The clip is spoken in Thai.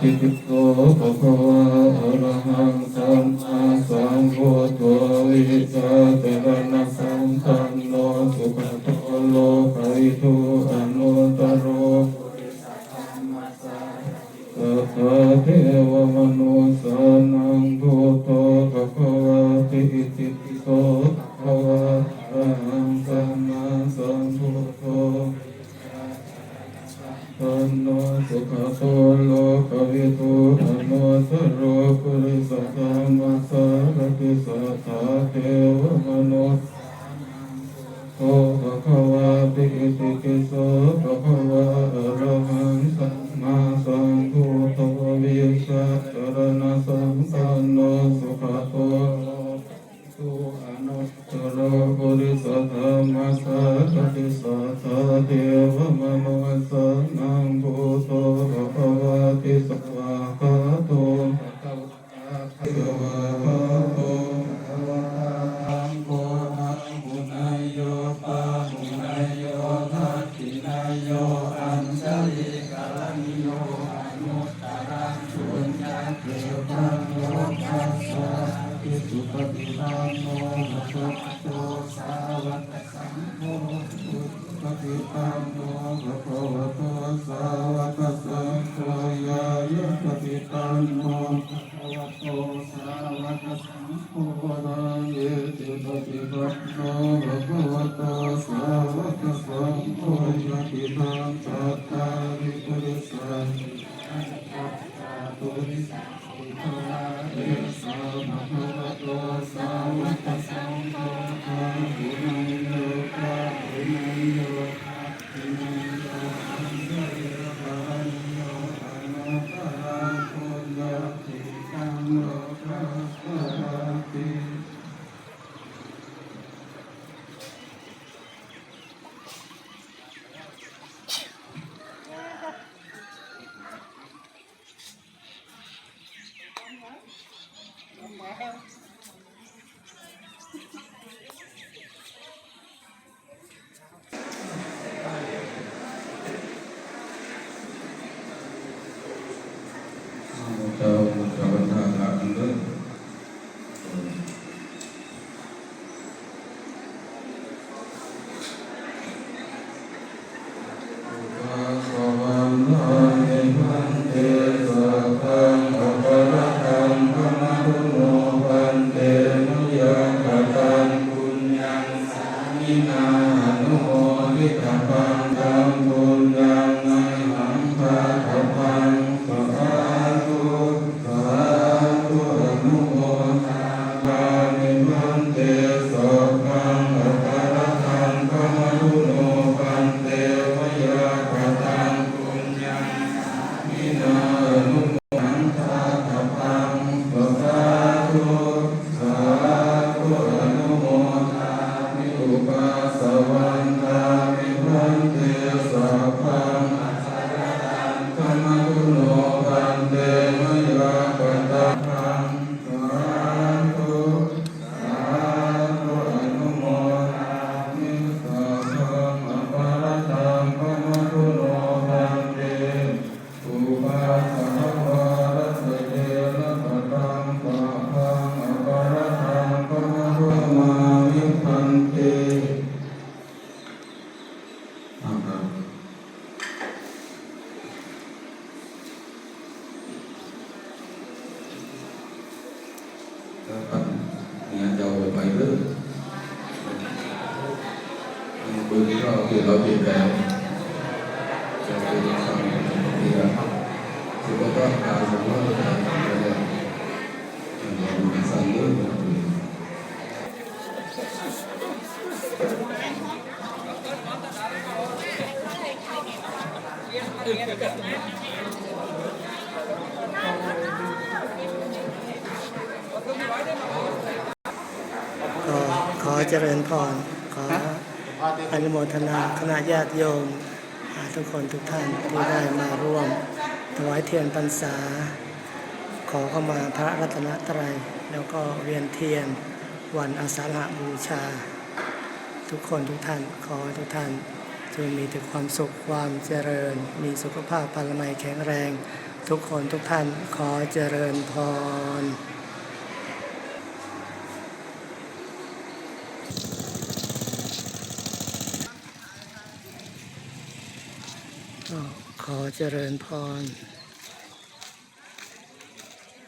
ติโสภะคะวะอะระหังสัมมาสัมพุทโธวิชาจรณะสัมปันโนสุขโตโลกวิทูอนุตตโรสัพพะเทวมนุสสานังพุทโธภะคะวะติอิติปิโสภะคะวะอะระหังสัมมาสัมพุทโธสันโนสุขโตโลกวิทูอนุตตโรปุริสธรรมสารติสัทธาเทวมนุสโตภะคะวะติอิติปิโสภะคะวะอะระหังสัมมาสัมพุทโธวิชาจรณะสัมปันโนสุขโตสุอนุตตโรปุริสธรรมสารติสัทธาเทวมนุสสานังพุทโธภะคะวะติสวะคาโตภะคะวะเทวะคาโตภะคะวะธัมโมธัมมุนัยโยปะมุนัยโยทัตถินัยโยอัญชลิกาลนิโยอนุตตรังสุญญเกตังโลกัสสะอิสุปฏิปันโนภะคะวะโตสาวกสังโฆสุปฏิปันโนภะคะวะโตสาวกสังโฆญาณปฏิปันโนภะคะวะโตสาวกสังโฆนาเยติปฏิปันโนภะคะวะโตสาวกสังโฆยะติตังสัตตาริปุริสังตุริสังสุขะเอสะภะคะวะโตสาวกสังโฆอาหุนัยโยกะหุนัยโยทินัยโยอัญชลิกาลนิโยอนุตตรังปุญญติตังโลกัสสะติ ขอเจริญพรขออนุโมทนาคณะญาติโยมทุกคนทุกท่านที่ได้มาร่วมถวายเทียนพรรษาขอเข้ามาพระรัตนตรัยแล้วก็เวียนเทียนวันอาสาฬหบูชาทุกคนทุกท่านขอทุกท่านจงมีแต่ความสุขความเจริญมีสุขภาพพลามัยแข็งแรง ทุกคนทุกท่านขอเจริญพรขอเจริญพร